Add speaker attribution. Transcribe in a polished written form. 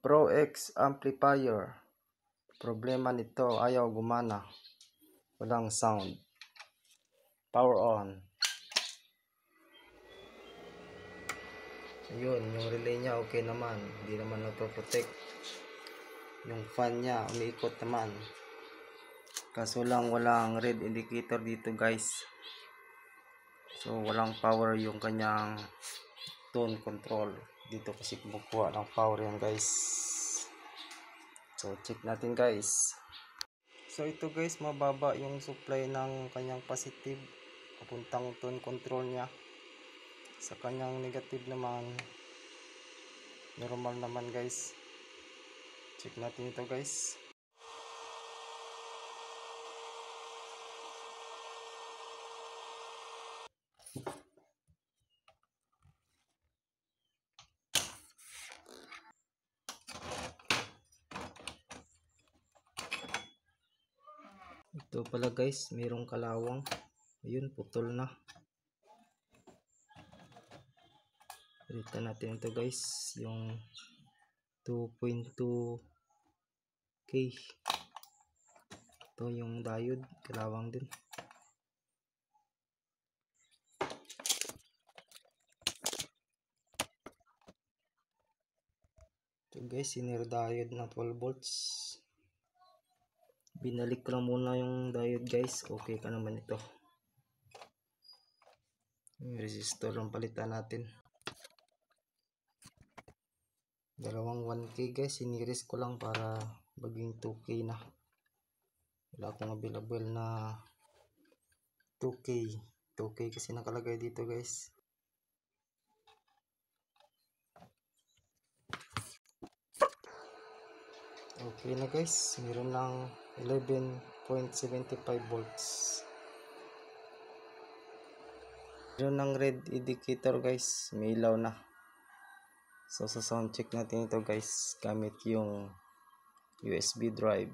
Speaker 1: Pro X amplifier. Problema nito, ayaw gumana. Walang sound. Power on. Ayun, yung relay niya okay naman. Hindi naman nagpo-protect. Yung fan niya umiikot naman. Kaso lang walang red indicator dito guys. So walang power yung kanyang tone control. Dito kasi kumukuha ng power yan guys. So check natin guys. So ito guys, mababa yung supply ng kanyang positive papuntang tone control niya. Sa kanyang negative naman normal naman guys. Check natin ito guys. Ito pala guys, mayroong kalawang. Ayun, putol na. Palitan natin ito guys, yung 2.2K. Ito yung diode, kalawang din. Ito guys, inner diode na 12 volts. Binalik ko lang muna yung diode guys. Okay ka naman ito. Yung resistor lang palitan natin. Dalawang 1K guys, siniris ko lang para maging 2K na. Wala akong available na 2K. 2K kasi nakalagay dito guys. Okay na guys, meron ng 11.75 volts. Meron ng red indicator guys, may ilaw na. So sa sound check natin ito guys, gamit yung USB drive.